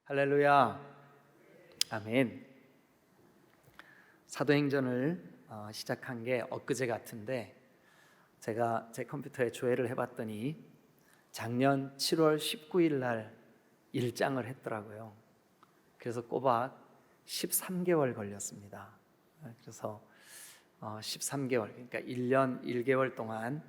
할렐루야. 아멘. 사도행전을 시작한 게 엊그제 같은데 제가 제 컴퓨터에 조회를 해봤더니 작년 7월 19일 날 1장을 했더라고요. 그래서 꼬박 13개월 걸렸습니다. 그래서 13개월, 그러니까 1년 1개월 동안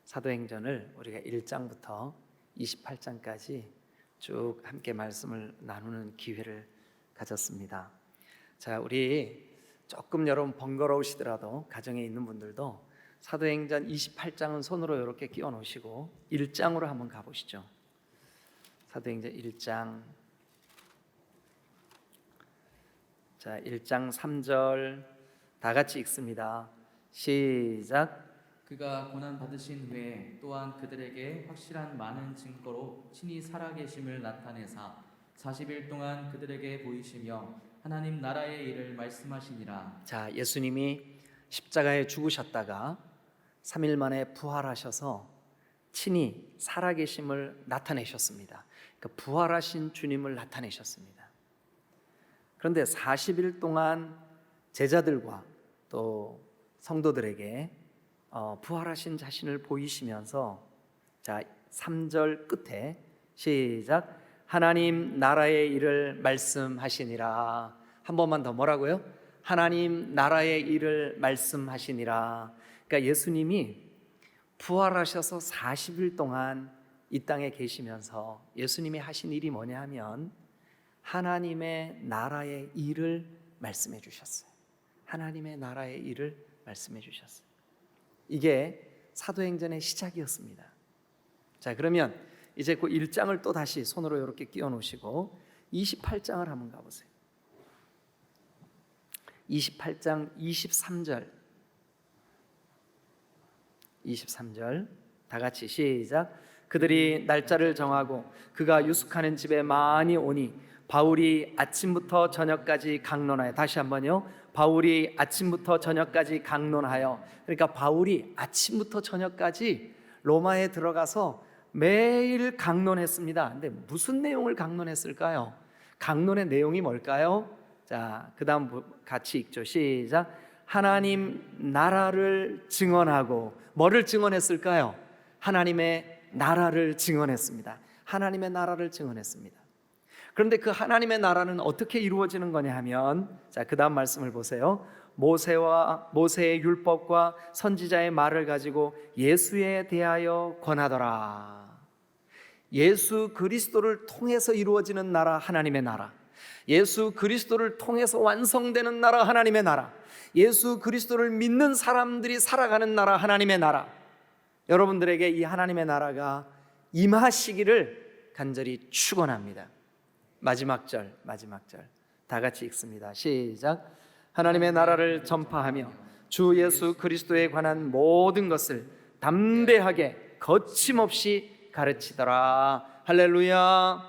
사도행전을 우리가 1장부터 28장까지 쭉 함께 말씀을 나누는 기회를 가졌습니다. 자, 우리 조금 여러분 번거로우시더라도 가정에 있는 분들도 사도행전 28장은 손으로 이렇게 끼워 놓으시고 1장으로 한번 가보시죠. 사도행전 1장. 자, 1장 3절 다 같이 읽습니다. 시작. 그가 고난 받으신 후에 또한 그들에게 확실한 많은 증거로 친히 살아계심을 나타내사 40일 동안 그들에게 보이시며 하나님 나라의 일을 말씀하시니라. 자, 예수님이 십자가에 죽으셨다가 3일 만에 부활하셔서 친히 살아계심을 나타내셨습니다. 그러니까 부활하신 주님을 나타내셨습니다. 그런데 40일 동안 제자들과 또 성도들에게 부활하신 자신을 보이시면서, 자, 3절 끝에 시작. 하나님 나라의 일을 말씀하시니라. 한 번만 더 뭐라고요? 하나님 나라의 일을 말씀하시니라. 그러니까 예수님이 부활하셔서 40일 동안 이 땅에 계시면서 예수님이 하신 일이 뭐냐 하면 하나님의 나라의 일을 말씀해 주셨어요. 하나님의 나라의 일을 말씀해 주셨어요. 이게 사도행전의 시작이었습니다. 자, 그러면 이제 그 1장을 또 다시 손으로 이렇게 끼워 놓으시고 28장을 한번 가보세요. 28장 23절 다 같이 시작. 그들이 날짜를 정하고 그가 유숙하는 집에 많이 오니 바울이 아침부터 저녁까지 강론하여, 다시 한번요, 바울이 아침부터 저녁까지 강론하여, 그러니까 바울이 아침부터 저녁까지 로마에 들어가서 매일 강론했습니다. 근데 무슨 내용을 강론했을까요? 강론의 내용이 뭘까요? 자, 그 다음 같이 읽죠. 시작. 하나님 나라를 증언하고, 뭐를 증언했을까요? 하나님의 나라를 증언했습니다. 하나님의 나라를 증언했습니다. 그런데 그 하나님의 나라는 어떻게 이루어지는 거냐 하면, 자, 그 다음 말씀을 보세요. 모세의 율법과 선지자의 말을 가지고 예수에 대하여 권하더라. 예수 그리스도를 통해서 이루어지는 나라, 하나님의 나라. 예수 그리스도를 통해서 완성되는 나라, 하나님의 나라. 예수 그리스도를 믿는 사람들이 살아가는 나라, 하나님의 나라. 여러분들에게 이 하나님의 나라가 임하시기를 간절히 축원합니다. 마지막 절 다 같이 읽습니다. 시작. 하나님의 나라를 전파하며 주 예수 그리스도에 관한 모든 것을 담대하게 거침없이 가르치더라. 할렐루야.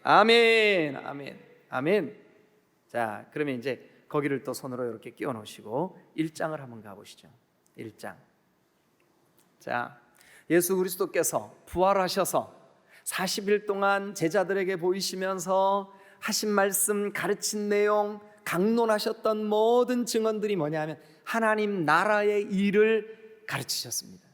아멘. 아멘. 아멘. 자, 그러면 이제 거기를 또 손으로 이렇게 끼워 놓으시고 1장을 한번 가보시죠. 1장. 자, 예수 그리스도께서 부활하셔서 40일 동안 제자들에게 보이시면서 하신 말씀, 가르친 내용, 강론하셨던 모든 증언들이 뭐냐면 하나님 나라의 일을 가르치셨습니다.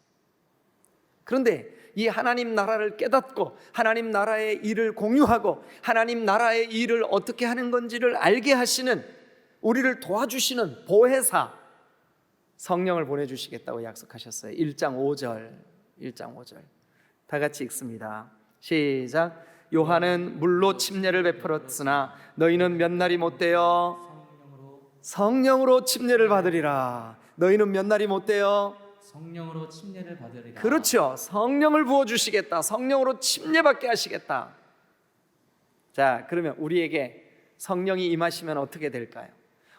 그런데 이 하나님 나라를 깨닫고 하나님 나라의 일을 공유하고 하나님 나라의 일을 어떻게 하는 건지를 알게 하시는, 우리를 도와주시는 보혜사 성령을 보내주시겠다고 약속하셨어요. 1장 5절 다 같이 읽습니다. 시작. 요한은 물로 침례를 베풀었으나 너희는 몇 날이 못되어 성령으로 침례를 받으리라. 너희는 몇 날이 못되어 성령으로 침례를 받으리라. 그렇죠. 성령을 부어주시겠다. 성령으로 침례받게 하시겠다. 자, 그러면 우리에게 성령이 임하시면 어떻게 될까요?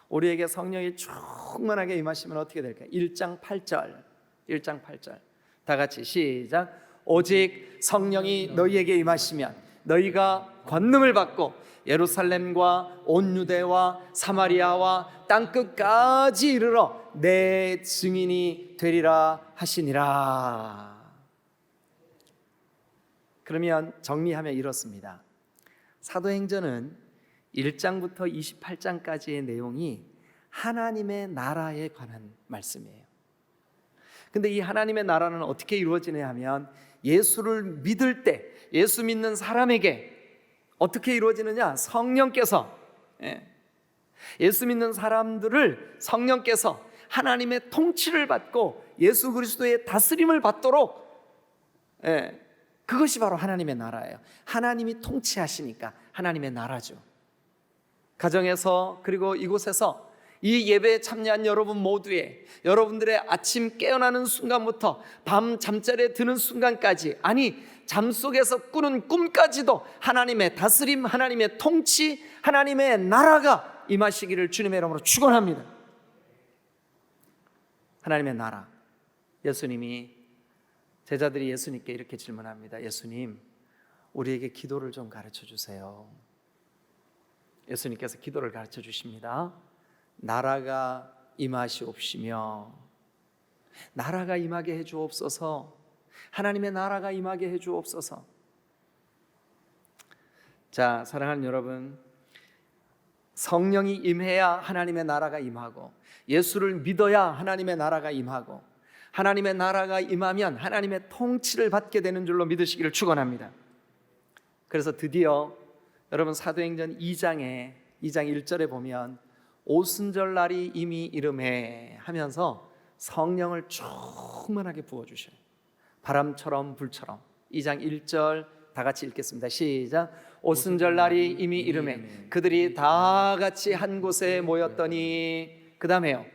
우리에게 성령이 충만하게 임하시면 어떻게 될까요? 1장 8절 다 같이 시작. 오직 성령이 너희에게 임하시면 너희가 권능을 받고 예루살렘과 온 유대와 사마리아와 땅끝까지 이르러 내 증인이 되리라 하시니라. 그러면 정리하면 이렇습니다. 사도행전은 1장부터 28장까지의 내용이 하나님의 나라에 관한 말씀이에요. 근데 이 하나님의 나라는 어떻게 이루어지냐 하면 예수를 믿을 때 예수 믿는 사람에게 어떻게 이루어지느냐? 성령께서 예수 믿는 사람들을 성령께서 하나님의 통치를 받고 예수 그리스도의 다스림을 받도록 그것이 바로 하나님의 나라예요. 하나님이 통치하시니까 하나님의 나라죠. 가정에서 그리고 이곳에서 이 예배에 참여한 여러분 모두의 여러분들의 아침 깨어나는 순간부터 밤 잠자리에 드는 순간까지, 아니 잠속에서 꾸는 꿈까지도 하나님의 다스림, 하나님의 통치, 하나님의 나라가 임하시기를 주님의 이름으로 축원합니다. 하나님의 나라. 예수님이, 제자들이 예수님께 이렇게 질문합니다. 예수님, 우리에게 기도를 좀 가르쳐 주세요. 예수님께서 기도를 가르쳐 주십니다. 나라가 임하시옵시며, 나라가 임하게 해 주옵소서. 하나님의 나라가 임하게 해 주옵소서. 자, 사랑하는 여러분, 성령이 임해야 하나님의 나라가 임하고, 예수를 믿어야 하나님의 나라가 임하고, 하나님의 나라가 임하면 하나님의 통치를 받게 되는 줄로 믿으시기를 축원합니다. 그래서 드디어 여러분 사도행전 2장 1절에 보면 오순절날이 이미 이름해 하면서 성령을 충만하게 부어주셔요. 바람처럼 불처럼. 2장 1절 다 같이 읽겠습니다. 시작. 오순절날이 이미 이름해 그들이 다 같이 한 곳에 모였더니, 그 다음에요,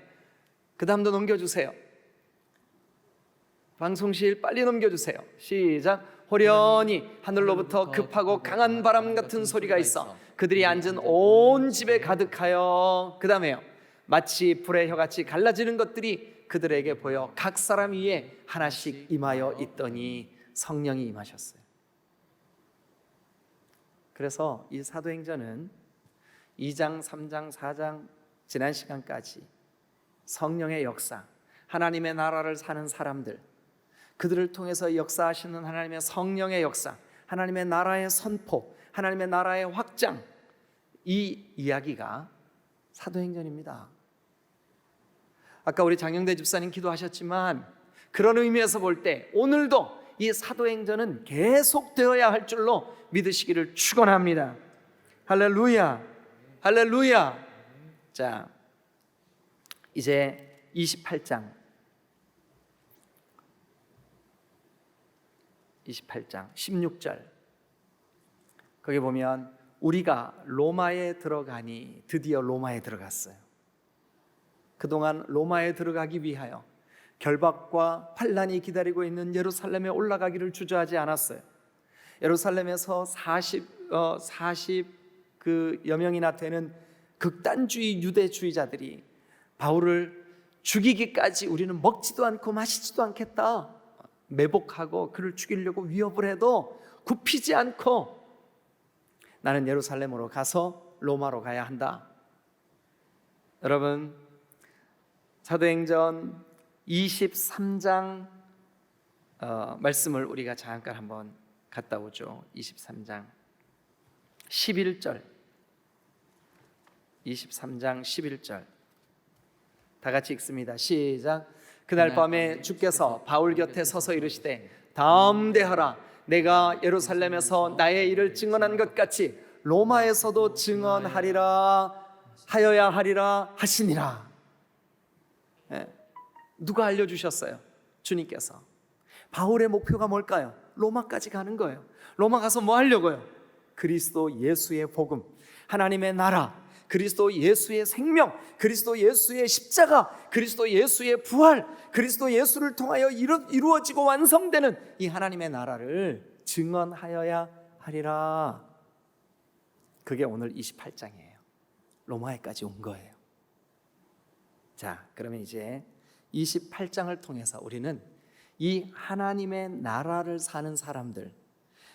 그 다음도 넘겨주세요. 방송실 빨리 넘겨주세요. 시작. 호련히 하늘로부터 급하고 강한 바람 같은 소리가 있어 그들이 앉은 온 집에 가득하여, 그 다음에요, 마치 불의 혀같이 갈라지는 것들이 그들에게 보여 각 사람 위에 하나씩 임하여 있더니 성령이 임하셨어요. 그래서 이 사도행전은 2장, 3장, 4장 지난 시간까지 성령의 역사, 하나님의 나라를 사는 사람들, 그들을 통해서 역사하시는 하나님의 성령의 역사, 하나님의 나라의 선포, 하나님의 나라의 확장, 이 이야기가 사도행전입니다. 아까 우리 장영대 집사님 기도하셨지만 그런 의미에서 볼 때 오늘도 이 사도행전은 계속되어야 할 줄로 믿으시기를 축원합니다. 할렐루야, 할렐루야. 자, 이제 28장 16절 거기 보면 우리가 로마에 들어가니, 드디어 로마에 들어갔어요. 그동안 로마에 들어가기 위하여 결박과 환난이 기다리고 있는 예루살렘에 올라가기를 주저하지 않았어요. 예루살렘에서 40여 명이나 되는 극단주의 유대주의자들이 바울을 죽이기까지 우리는 먹지도 않고 마시지도 않겠다, 매복하고 그를 죽이려고 위협을 해도 굽히지 않고 나는 예루살렘으로 가서 로마로 가야 한다. 여러분, 사도행전 23장 말씀을 우리가 잠깐 한번 갔다 오죠. 23장 11절, 23장 11절 다 같이 읽습니다. 시작. 그날 밤에 주께서 바울 곁에 서서 이르시되 담대하라, 내가 예루살렘에서 나의 일을 증언한 것 같이 로마에서도 증언하리라 하여야 하리라 하시니라. 누가 알려주셨어요? 주님께서. 바울의 목표가 뭘까요? 로마까지 가는 거예요. 로마 가서 뭐 하려고요? 그리스도 예수의 복음, 하나님의 나라, 그리스도 예수의 생명, 그리스도 예수의 십자가, 그리스도 예수의 부활, 그리스도 예수를 통하여 이루어지고 완성되는 이 하나님의 나라를 증언하여야 하리라. 그게 오늘 28장이에요. 로마에까지 온 거예요. 자, 그러면 이제 28장을 통해서 우리는 이 하나님의 나라를 사는 사람들,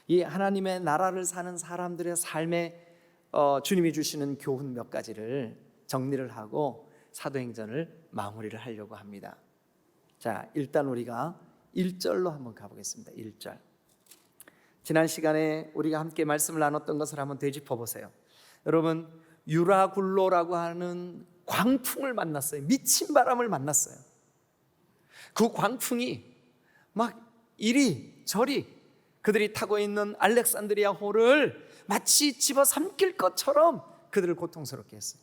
이 하나님의 나라를 사는 사람들의 삶에 주님이 주시는 교훈 몇 가지를 정리를 하고 사도행전을 마무리를 하려고 합니다. 자, 일단 우리가 1절로 한번 가보겠습니다. 1절. 지난 시간에 우리가 함께 말씀을 나눴던 것을 한번 되짚어 보세요. 여러분, 유라굴로라고 하는 광풍을 만났어요. 미친 바람을 만났어요. 그 광풍이 막 이리 저리 그들이 타고 있는 알렉산드리아 호를 마치 집어삼킬 것처럼 그들을 고통스럽게 했어요.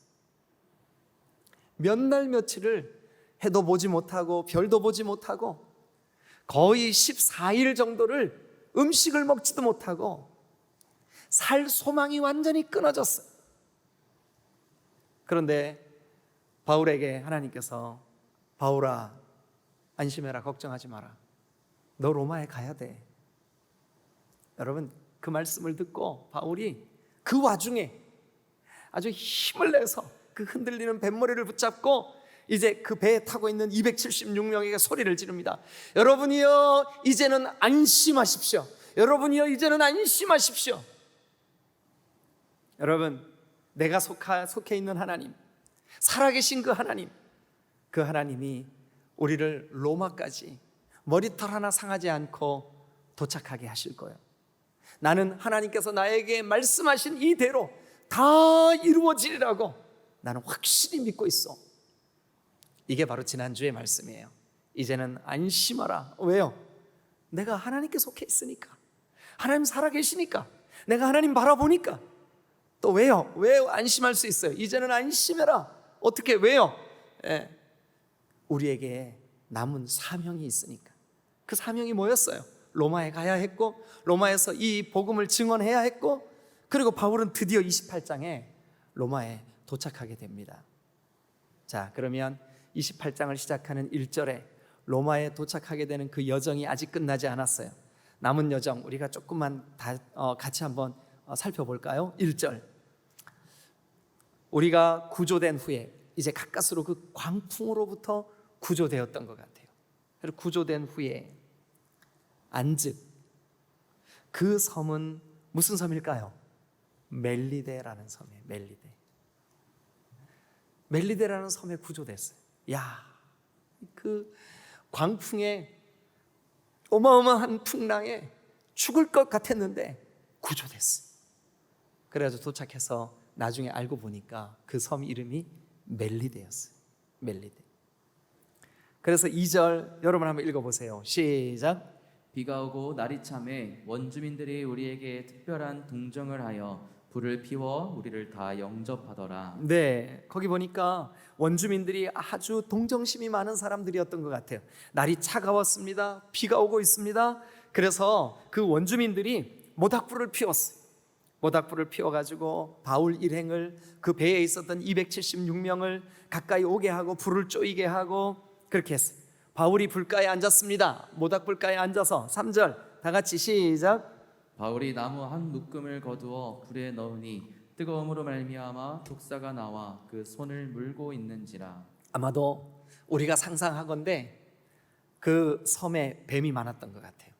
몇 날 며칠을 해도 보지 못하고 별도 보지 못하고 거의 14일 정도를 음식을 먹지도 못하고 살 소망이 완전히 끊어졌어요. 그런데 바울에게 하나님께서 바울아, 안심해라, 걱정하지 마라, 너 로마에 가야 돼. 여러분, 그 말씀을 듣고 바울이 그 와중에 아주 힘을 내서 그 흔들리는 뱃머리를 붙잡고 이제 그 배에 타고 있는 276명에게 소리를 지릅니다. 여러분이여, 이제는 안심하십시오. 여러분이여, 이제는 안심하십시오. 여러분, 내가 속해 있는 하나님, 살아계신 그 하나님이 우리를 로마까지 머리털 하나 상하지 않고 도착하게 하실 거예요. 나는 하나님께서 나에게 말씀하신 이대로 다 이루어지리라고 나는 확실히 믿고 있어. 이게 바로 지난주의 말씀이에요. 이제는 안심하라. 왜요? 내가 하나님께 속해 있으니까, 하나님 살아계시니까, 내가 하나님 바라보니까. 또 왜요? 왜 안심할 수 있어요? 이제는 안심해라. 어떻게, 왜요? 우리에게 남은 사명이 있으니까. 그 사명이 뭐였어요? 로마에 가야 했고, 로마에서 이 복음을 증언해야 했고, 그리고 바울은 드디어 28장에 로마에 도착하게 됩니다. 자, 그러면 28장을 시작하는 1절에 로마에 도착하게 되는 그 여정이 아직 끝나지 않았어요. 남은 여정 우리가 조금만 같이 한번 살펴볼까요? 1절, 우리가 구조된 후에 이제 가까스로 그 광풍으로부터 구조되었던 것 같아요. 그리고 구조된 후에 안즉, 그 섬은 무슨 섬일까요? 멜리데라는 섬이에요. 멜리데라는 섬에 구조됐어요. 야, 그 광풍에, 어마어마한 풍랑에 죽을 것 같았는데 구조됐어요. 그래서 도착해서 나중에 알고 보니까 그 섬 이름이 멜리데였어요. 멜리데. 그래서 2절 여러분 한번 읽어보세요. 시작. 비가 오고 날이 참에 원주민들이 우리에게 특별한 동정을 하여 불을 피워 우리를 다 영접하더라. 네, 거기 보니까 원주민들이 아주 동정심이 많은 사람들이었던 것 같아요. 날이 차가웠습니다. 비가 오고 있습니다. 그래서 그 원주민들이 모닥불을 피웠어요. 모닥불을 피워가지고 바울 일행을, 그 배에 있었던 276명을 가까이 오게 하고 불을 쪼이게 하고 그렇게 했어요. 바울이 불가에 앉았습니다. 모닥불가에 앉아서 3절 다 같이 시작. 바울이 나무 한 묶음을 거두어 불에 넣으니 뜨거움으로 말미암아 독사가 나와 그 손을 물고 있는지라. 아마도 우리가 상상하건대 그 섬에 뱀이 많았던 것 같아요.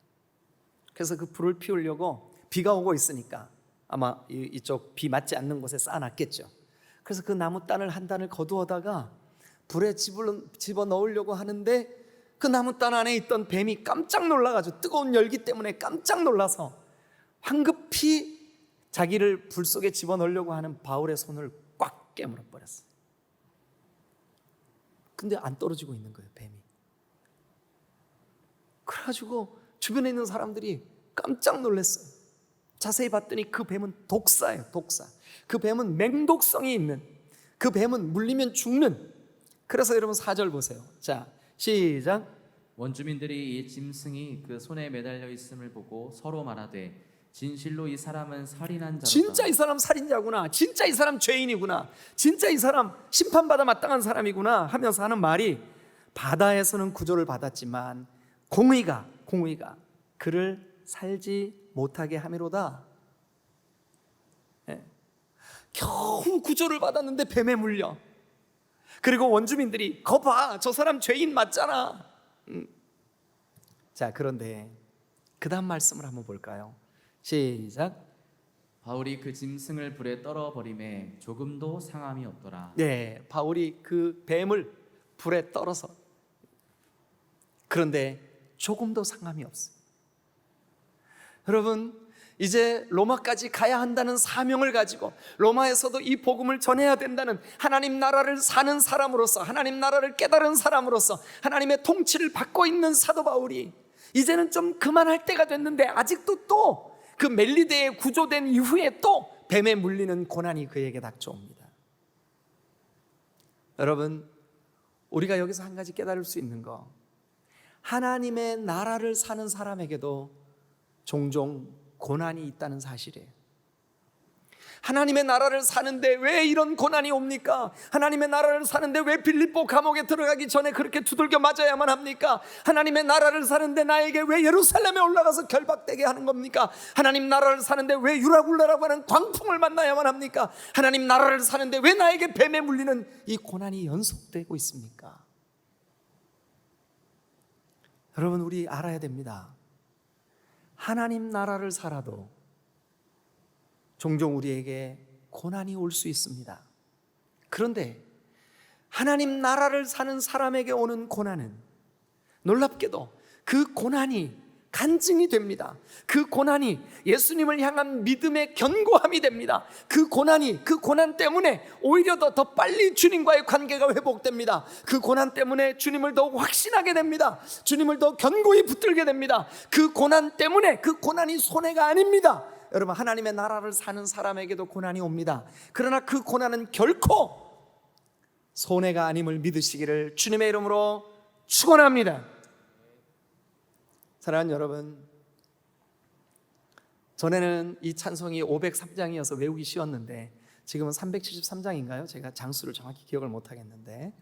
그래서 그 불을 피우려고 비가 오고 있으니까 아마 이쪽 비 맞지 않는 곳에 쌓아놨겠죠. 그래서 그 나무 단을 한 단을 거두어다가 불에 집어 넣으려고 하는데 그 나무 단 안에 있던 뱀이 깜짝 놀라가지고, 뜨거운 열기 때문에 깜짝 놀라서 황급히 자기를 불 속에 집어넣으려고 하는 바울의 손을 꽉 깨물어 버렸어요. 근데 안 떨어지고 있는 거예요, 뱀이. 그래가지고 주변에 있는 사람들이 깜짝 놀랐어요. 자세히 봤더니 그 뱀은 독사예요, 독사. 그 뱀은 맹독성이 있는, 그 뱀은 물리면 죽는. 그래서 여러분 4절 보세요. 자, 시작. 원주민들이 이 짐승이 그 손에 매달려 있음을 보고 서로 말하되 진실로 이 사람은 살인한 자로다. 진짜 이 사람 살인자구나, 진짜 이 사람 죄인이구나, 진짜 이 사람 심판받아 마땅한 사람이구나 하면서 하는 말이, 바다에서는 구조를 받았지만 공의가 그를 살지 못하게 함이로다. 겨우 구조를 받았는데 뱀에 물려. 그리고 원주민들이 거봐, 저 사람 죄인 맞잖아. 자, 그런데 그 다음 말씀을 한번 볼까요? 시작. 바울이 그 짐승을 불에 떨어버림에 조금도 상함이 없더라. 네, 바울이 그 뱀을 불에 떨어서, 그런데 조금도 상함이 없어요. 여러분, 이제 로마까지 가야 한다는 사명을 가지고 로마에서도 이 복음을 전해야 된다는 하나님 나라를 사는 사람으로서, 하나님 나라를 깨달은 사람으로서 하나님의 통치를 받고 있는 사도 바울이 이제는 좀 그만할 때가 됐는데 아직도 또 그 멜리데에 구조된 이후에 또 뱀에 물리는 고난이 그에게 닥쳐옵니다. 여러분, 우리가 여기서 한 가지 깨달을 수 있는 거, 하나님의 나라를 사는 사람에게도 종종 고난이 있다는 사실이에요. 하나님의 나라를 사는데 왜 이런 고난이 옵니까? 하나님의 나라를 사는데 왜 빌립보 감옥에 들어가기 전에 그렇게 두들겨 맞아야만 합니까? 하나님의 나라를 사는데 나에게 왜 예루살렘에 올라가서 결박되게 하는 겁니까? 하나님 나라를 사는데 왜 유라굴라라고 하는 광풍을 만나야만 합니까? 하나님 나라를 사는데 왜 나에게 뱀에 물리는 이 고난이 연속되고 있습니까? 여러분, 우리 알아야 됩니다. 하나님 나라를 살아도 종종 우리에게 고난이 올 수 있습니다. 그런데 하나님 나라를 사는 사람에게 오는 고난은 놀랍게도 그 고난이 간증이 됩니다. 그 고난이 예수님을 향한 믿음의 견고함이 됩니다. 그 고난 때문에 오히려 더 빨리 주님과의 관계가 회복됩니다. 그 고난 때문에 주님을 더욱 확신하게 됩니다. 주님을 더 견고히 붙들게 됩니다. 그 고난 때문에, 그 고난이 손해가 아닙니다. 여러분, 하나님의 나라를 사는 사람에게도 고난이 옵니다. 그러나 그 고난은 결코 손해가 아님을 믿으시기를 주님의 이름으로 축원합니다. 사랑하는 여러분, 전에는 이 찬송이 503장이어서 외우기 쉬웠는데 지금은 373장인가요? 제가 장수를 정확히 기억을 못하겠는데,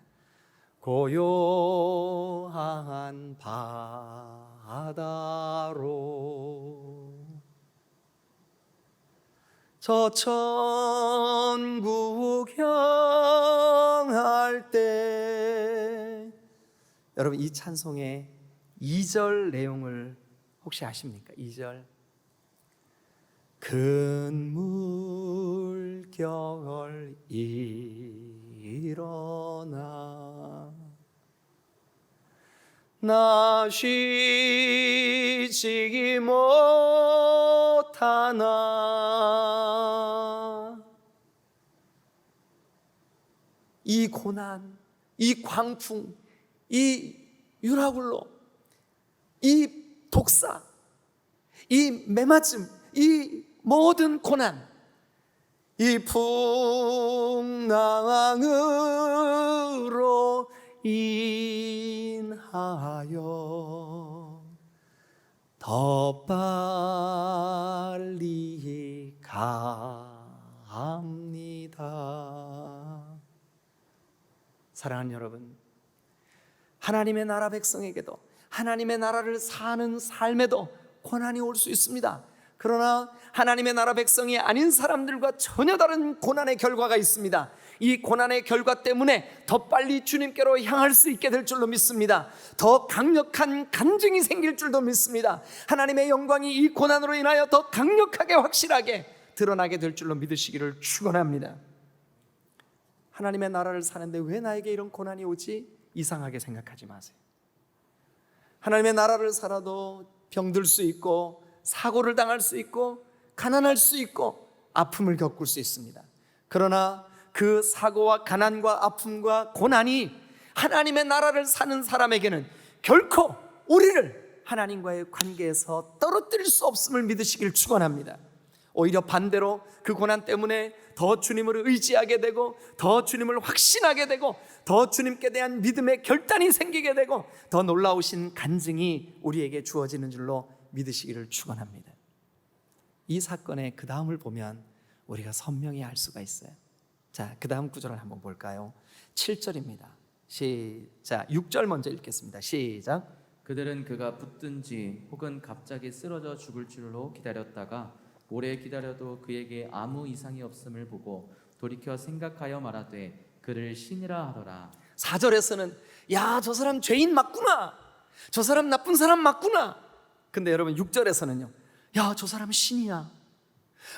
고요한 바다로 저 천국 향할 때, 여러분, 이 찬송의 2절 내용을 혹시 아십니까? 2절, 큰 물결 일어나 나 쉬지 못하나. 이 고난, 이 광풍, 이 유라굴로, 이 독사, 이 매맞음, 이 모든 고난, 이 풍랑으로 인하여 더 빨리 갑니다. 사랑하는 여러분, 하나님의 나라 백성에게도, 하나님의 나라를 사는 삶에도 고난이 올 수 있습니다. 그러나 하나님의 나라 백성이 아닌 사람들과 전혀 다른 고난의 결과가 있습니다. 이 고난의 결과 때문에 더 빨리 주님께로 향할 수 있게 될 줄로 믿습니다. 더 강력한 간증이 생길 줄도 믿습니다. 하나님의 영광이 이 고난으로 인하여 더 강력하게, 확실하게 드러나게 될 줄로 믿으시기를 축원합니다. 하나님의 나라를 사는데 왜 나에게 이런 고난이 오지? 이상하게 생각하지 마세요. 하나님의 나라를 살아도 병들 수 있고, 사고를 당할 수 있고, 가난할 수 있고, 아픔을 겪을 수 있습니다. 그러나 그 사고와 가난과 아픔과 고난이 하나님의 나라를 사는 사람에게는 결코 우리를 하나님과의 관계에서 떨어뜨릴 수 없음을 믿으시길 축원합니다. 오히려 반대로 그 고난 때문에 더 주님을 의지하게 되고, 더 주님을 확신하게 되고, 더 주님께 대한 믿음의 결단이 생기게 되고, 더 놀라우신 간증이 우리에게 주어지는 줄로 믿으시기를 축원합니다. 이 사건의 그 다음을 보면 우리가 선명히 알 수가 있어요. 자, 그 다음 구절을 한번 볼까요? 7절입니다. 시작. 6절 먼저 읽겠습니다. 시작. 그들은 그가 붙든지 혹은 갑자기 쓰러져 죽을 줄로 기다렸다가 오래 기다려도 그에게 아무 이상이 없음을 보고 돌이켜 생각하여 말하되 그를 신이라 하더라. 4절에서는 야, 저 사람 죄인 맞구나, 저 사람 나쁜 사람 맞구나. 근데 여러분, 6절에서는요, 야, 저 사람 신이야.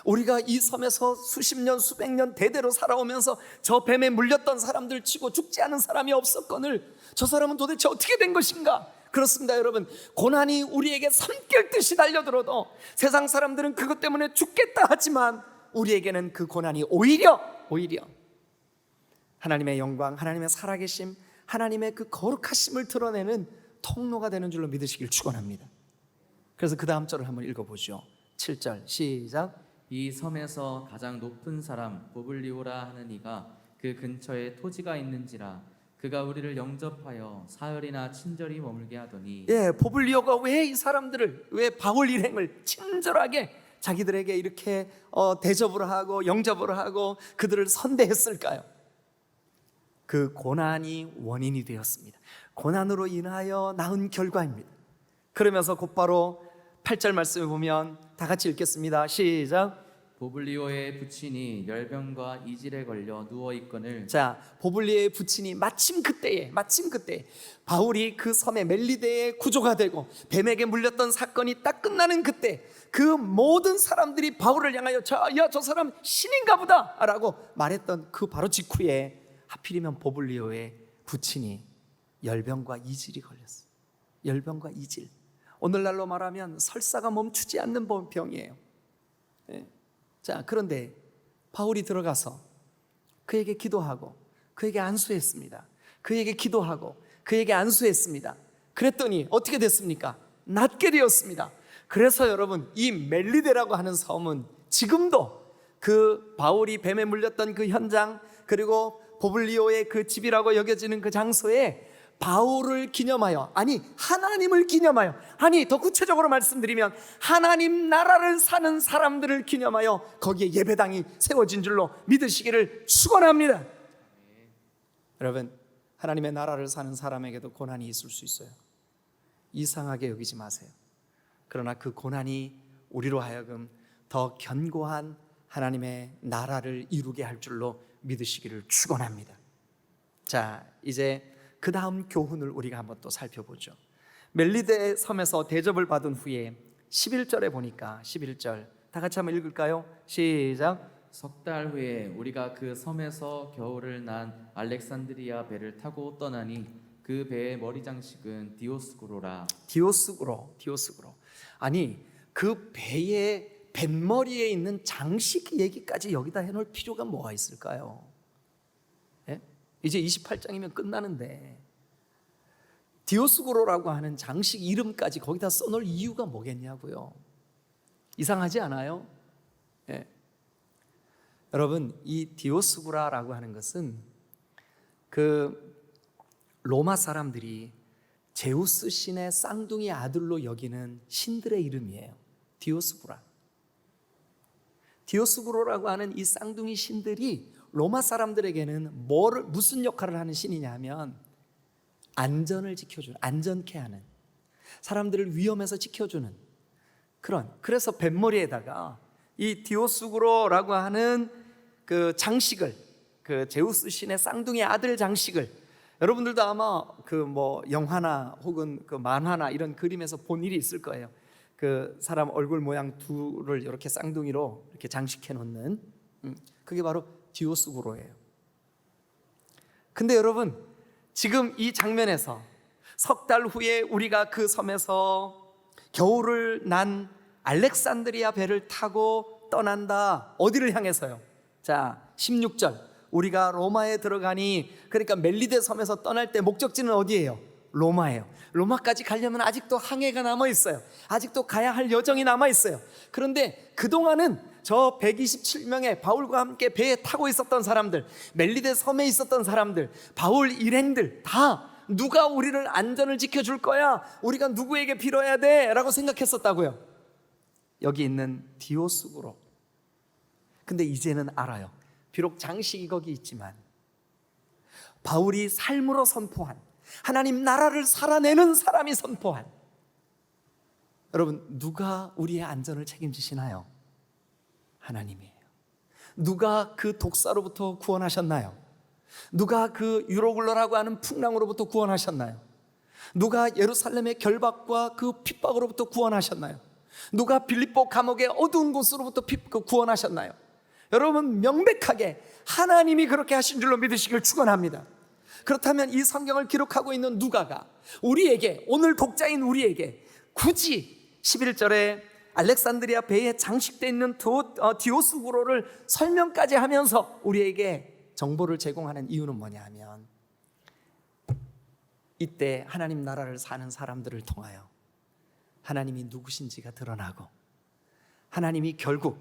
우리가 이 섬에서 수십 년, 수백 년 대대로 살아오면서 저 뱀에 물렸던 사람들 치고 죽지 않은 사람이 없었거늘 저 사람은 도대체 어떻게 된 것인가? 그렇습니다, 여러분. 고난이 우리에게 산결듯이 달려들어도 세상 사람들은 그것 때문에 죽겠다 하지만 우리에게는 그 고난이 오히려 하나님의 영광, 하나님의 살아계심, 하나님의 그 거룩하심을 드러내는 통로가 되는 줄로 믿으시길 축원합니다. 그래서 그 다음 절을 한번 읽어보죠. 7절 시작. 이 섬에서 가장 높은 사람 보블리오라 하는 이가 그 근처에 토지가 있는지라 그가 우리를 영접하여 사흘이나 친절히 머물게 하더니. 보블리오가 왜 이 사람들을, 왜 바울 일행을 친절하게 자기들에게 이렇게 대접을 하고 영접을 하고 그들을 선대했을까요? 그 고난이 원인이 되었습니다. 고난으로 인하여 낳은 결과입니다. 그러면서 곧바로 8절 말씀을 보면 다 같이 읽겠습니다. 시작. 보블리오의 부친이 열병과 이질에 걸려 누워 있거늘. 자, 보블리오의 부친이 마침 그때에 바울이 그 섬의 멜리데에 구조가 되고 뱀에게 물렸던 사건이 딱 끝나는 그때 그 모든 사람들이 바울을 향하여 저 사람 신인가 보다 라고 말했던 그 바로 직후에 하필이면 보블리오의 부친이 열병과 이질이 걸렸어요. 열병과 이질, 오늘날로 말하면 설사가 멈추지 않는 병이에요. 자, 그런데 바울이 들어가서 그에게 기도하고 그에게 안수했습니다. 그에게 기도하고 그에게 안수했습니다. 그랬더니 어떻게 됐습니까? 낫게 되었습니다. 그래서 여러분, 이 멜리데라고 하는 섬은 지금도 그 바울이 뱀에 물렸던 그 현장, 그리고 보블리오의 그 집이라고 여겨지는 그 장소에 바울을 기념하여, 아니 하나님을 기념하여, 아니 더 구체적으로 말씀드리면 하나님 나라를 사는 사람들을 기념하여 거기에 예배당이 세워진 줄로 믿으시기를 축원합니다. 여러분, 하나님의 나라를 사는 사람에게도 고난이 있을 수 있어요. 이상하게 여기지 마세요. 그러나 그 고난이 우리로 하여금 더 견고한 하나님의 나라를 이루게 할 줄로 믿으시기를 축원합니다. 자, 이제 그 다음 교훈을 우리가 한번 또 살펴보죠. 멜리데 섬에서 대접을 받은 후에 11절에 보니까 11절 다 같이 한번 읽을까요? 시작. 석 달 후에 우리가 그 섬에서 겨울을 난 알렉산드리아 배를 타고 떠나니 그 배의 머리 장식은 디오스구로라. 디오스구로. 아니, 그 배의 뱃머리에 있는 장식 얘기까지 여기다 해놓을 필요가 뭐가 있을까요? 이제 28장이면 끝나는데 디오스구로라고 하는 장식 이름까지 거기다 써놓을 이유가 뭐겠냐고요. 이상하지 않아요? 여러분, 이 디오스구라라고 하는 것은 그 로마 사람들이 제우스 신의 쌍둥이 아들로 여기는 신들의 이름이에요. 디오스구로라고 하는 이 쌍둥이 신들이 로마 사람들에게는 무슨 역할을 하는 신이냐 하면 안전을 지켜주는, 안전케 하는, 사람들을 위험에서 지켜주는 그래서 뱃머리에다가 이 디오스구로라고 하는 그 장식을, 그 제우스 신의 쌍둥이 아들 장식을, 여러분들도 아마 그 영화나 혹은 그 만화나 이런 그림에서 본 일이 있을 거예요. 그 사람 얼굴 모양 둘을 이렇게 쌍둥이로 이렇게 장식해 놓는, 그게 바로 디오스구로예요. 근데 여러분, 지금 이 장면에서 석 달 후에 우리가 그 섬에서 겨울을 난 알렉산드리아 배를 타고 떠난다. 어디를 향해서요? 자, 16절 우리가 로마에 들어가니, 그러니까 멜리데 섬에서 떠날 때 목적지는 어디예요? 로마예요. 로마까지 가려면 아직도 항해가 남아있어요. 아직도 가야 할 여정이 남아있어요. 그런데 그동안은 저 127명의 바울과 함께 배에 타고 있었던 사람들, 멜리데 섬에 있었던 사람들, 바울 일행들 다 누가 우리를 안전을 지켜줄 거야? 우리가 누구에게 빌어야 돼? 라고 생각했었다고요. 여기 있는 디오스구로. 근데 이제는 알아요. 비록 장식이 거기 있지만 바울이 삶으로 선포한, 하나님 나라를 살아내는 사람이 선포한, 여러분, 누가 우리의 안전을 책임지시나요? 하나님이에요. 누가 그 독사로부터 구원하셨나요? 누가 그 유로굴러라고 하는 풍랑으로부터 구원하셨나요? 누가 예루살렘의 결박과 그 핍박으로부터 구원하셨나요? 누가 빌립보 감옥의 어두운 곳으로부터 구원하셨나요? 여러분, 명백하게 하나님이 그렇게 하신 줄로 믿으시길 축원합니다. 그렇다면 이 성경을 기록하고 있는 누가가 우리에게, 오늘 독자인 우리에게 굳이 11절에 알렉산드리아 배에 장식되어 있는 디오스구로를 설명까지 하면서 우리에게 정보를 제공하는 이유는 뭐냐 하면, 이때 하나님 나라를 사는 사람들을 통하여 하나님이 누구신지가 드러나고, 하나님이 결국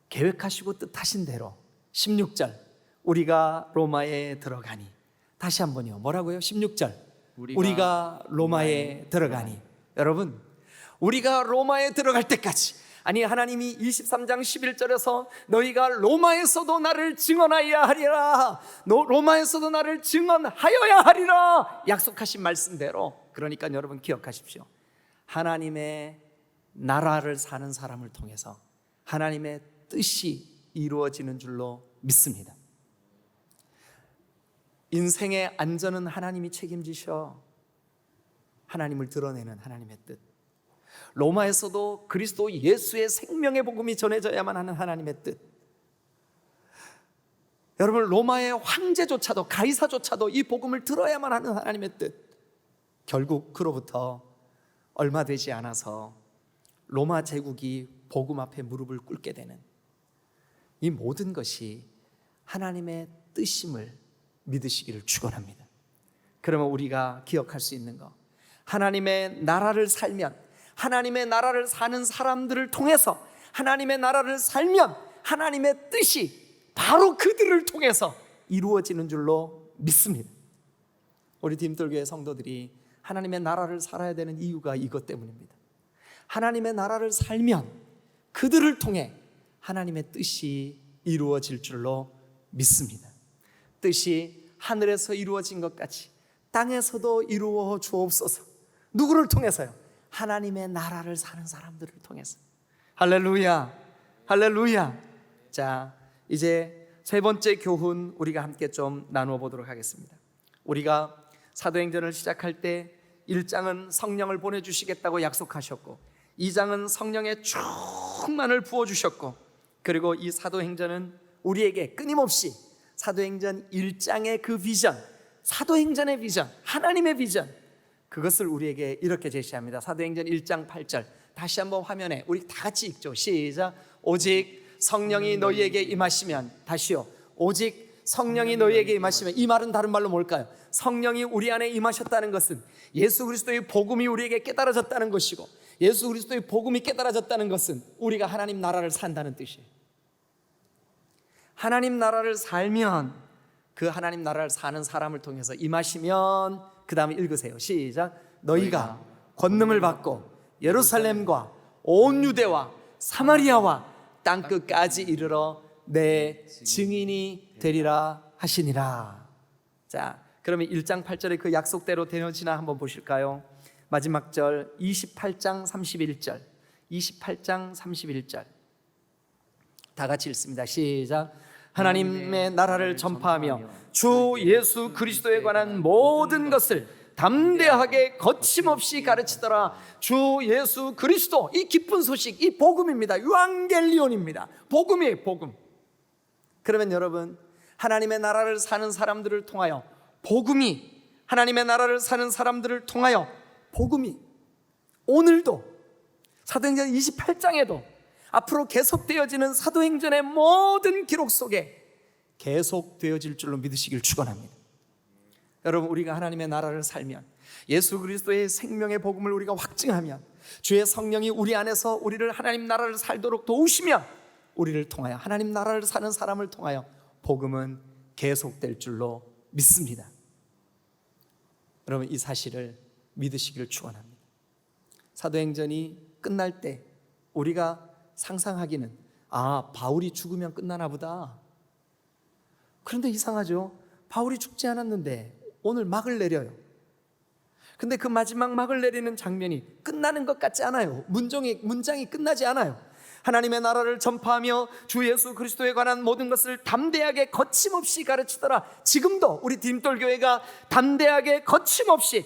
계획하시고 뜻하신 대로 16절 우리가 로마에 들어가니, 다시 한번요, 뭐라고요? 16절 우리가 로마에 들어가니. 여러분, 우리가 로마에 들어갈 때까지, 아니 하나님이 23장 11절에서 너희가 로마에서도 나를 증언하여야 하리라, 로마에서도 나를 증언하여야 하리라 약속하신 말씀대로, 그러니까 여러분 기억하십시오. 하나님의 나라를 사는 사람을 통해서 하나님의 뜻이 이루어지는 줄로 믿습니다. 인생의 안전은 하나님이 책임지셔. 하나님을 드러내는 하나님의 뜻. 로마에서도 그리스도 예수의 생명의 복음이 전해져야만 하는 하나님의 뜻. 여러분, 로마의 황제조차도, 가이사조차도 이 복음을 들어야만 하는 하나님의 뜻. 결국 그로부터 얼마 되지 않아서 로마 제국이 복음 앞에 무릎을 꿇게 되는, 이 모든 것이 하나님의 뜻임을 믿으시기를 축원합니다. 그러면 우리가 기억할 수 있는 것, 하나님의 나라를 살면, 하나님의 나라를 사는 사람들을 통해서 하나님의 나라를 살면 하나님의 뜻이 바로 그들을 통해서 이루어지는 줄로 믿습니다. 우리 디딤돌교회 성도들이 하나님의 나라를 살아야 되는 이유가 이것 때문입니다. 하나님의 나라를 살면 그들을 통해 하나님의 뜻이 이루어질 줄로 믿습니다. 뜻이 하늘에서 이루어진 것 같이 땅에서도 이루어 주옵소서. 누구를 통해서요? 하나님의 나라를 사는 사람들을 통해서. 할렐루야, 할렐루야. 자, 이제 세 번째 교훈 우리가 함께 좀 나누어 보도록 하겠습니다. 우리가 사도행전을 시작할 때 1장은 성령을 보내주시겠다고 약속하셨고, 2장은 성령의 충만을 부어주셨고, 그리고 이 사도행전은 우리에게 끊임없이 사도행전 1장의 그 비전, 사도행전의 비전, 하나님의 비전, 그것을 우리에게 이렇게 제시합니다. 사도행전 1장 8절 다시 한번 화면에 우리 다 같이 읽죠. 시작. 오직 성령이 너희에게 임하시면, 다시요, 오직 성령이 너희에게 임하시면. 이 말은 다른 말로 뭘까요? 성령이 우리 안에 임하셨다는 것은 예수 그리스도의 복음이 우리에게 깨달아졌다는 것이고, 예수 그리스도의 복음이 깨달아졌다는 것은 우리가 하나님 나라를 산다는 뜻이에요. 하나님 나라를 살면, 그 하나님 나라를 사는 사람을 통해서 임하시면, 그 다음에 읽으세요. 시작. 너희가 권능을 받고 예루살렘과 온 유대와 사마리아와 땅끝까지 이르러 내 증인이 되리라 하시니라. 자, 그러면 1장 8절의 그 약속대로 되어지나 한번 보실까요? 마지막 절 28장 31절 28장 31절 다 같이 읽습니다. 시작. 하나님의 나라를 전파하며 주 예수 그리스도에 관한 모든 것을 담대하게 거침없이 가르치더라. 주 예수 그리스도, 이 기쁜 소식, 이 복음입니다. 유앙겔리온입니다. 복음이에요, 복음. 그러면 여러분, 하나님의 나라를 사는 사람들을 통하여 복음이, 하나님의 나라를 사는 사람들을 통하여 복음이 오늘도 사도행전 28장에도 앞으로 계속되어지는 사도행전의 모든 기록 속에 계속되어질 줄로 믿으시길 축원합니다. 여러분, 우리가 하나님의 나라를 살면, 예수 그리스도의 생명의 복음을 우리가 확증하면, 주의 성령이 우리 안에서 우리를 하나님 나라를 살도록 도우시면, 우리를 통하여, 하나님 나라를 사는 사람을 통하여 복음은 계속될 줄로 믿습니다. 여러분, 이 사실을 믿으시기를 축원합니다. 사도행전이 끝날 때 우리가 상상하기는, 아, 바울이 죽으면 끝나나 보다. 그런데 이상하죠. 바울이 죽지 않았는데 오늘 막을 내려요. 근데 그 마지막 막을 내리는 장면이 끝나는 것 같지 않아요. 문장이 끝나지 않아요. 하나님의 나라를 전파하며 주 예수 그리스도에 관한 모든 것을 담대하게 거침없이 가르치더라. 지금도 우리 디딤돌교회가 담대하게 거침없이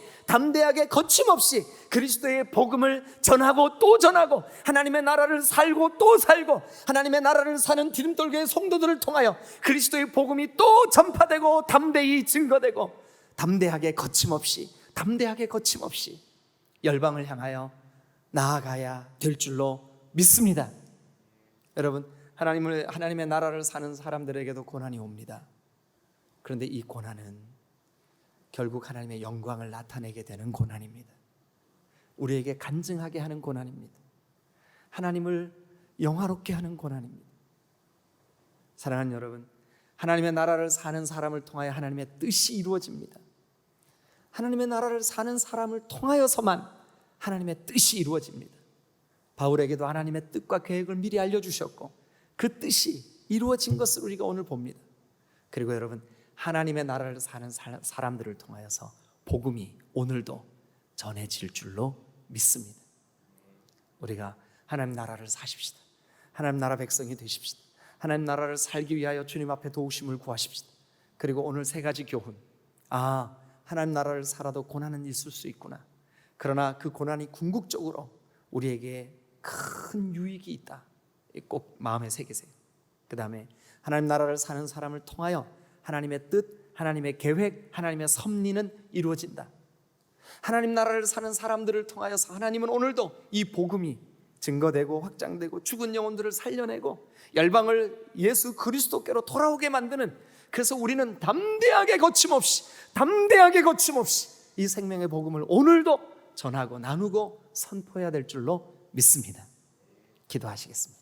그리스도의 복음을 전하고 또 전하고, 하나님의 나라를 살고 또 살고, 하나님의 나라를 사는 디딤돌교회 성도들을 통하여 그리스도의 복음이 또 전파되고 담대히 증거되고 담대하게 거침없이 열방을 향하여 나아가야 될 줄로 믿습니다. 여러분, 하나님의 나라를 사는 사람들에게도 고난이 옵니다. 그런데 이 고난은 결국 하나님의 영광을 나타내게 되는 고난입니다. 우리에게 간증하게 하는 고난입니다. 하나님을 영화롭게 하는 고난입니다. 사랑하는 여러분, 하나님의 나라를 사는 사람을 통하여 하나님의 뜻이 이루어집니다. 하나님의 나라를 사는 사람을 통하여서만 하나님의 뜻이 이루어집니다. 바울에게도 하나님의 뜻과 계획을 미리 알려주셨고 그 뜻이 이루어진 것을 우리가 오늘 봅니다. 그리고 여러분, 하나님의 나라를 사는 사람들을 통하여서 복음이 오늘도 전해질 줄로 믿습니다. 우리가 하나님 나라를 사십시다. 하나님 나라 백성이 되십시다. 하나님 나라를 살기 위하여 주님 앞에 도우심을 구하십시다. 그리고 오늘 세 가지 교훈. 하나님 나라를 살아도 고난은 있을 수 있구나. 그러나 그 고난이 궁극적으로 우리에게 큰 유익이 있다. 꼭 마음에 새기세요. 그 다음에 하나님 나라를 사는 사람을 통하여 하나님의 뜻, 하나님의 계획, 하나님의 섭리는 이루어진다. 하나님 나라를 사는 사람들을 통하여서 하나님은 오늘도 이 복음이 증거되고 확장되고 죽은 영혼들을 살려내고 열방을 예수 그리스도께로 돌아오게 만드는, 그래서 우리는 담대하게 거침없이 이 생명의 복음을 오늘도 전하고 나누고 선포해야 될 줄로 믿습니다. 기도하시겠습니다.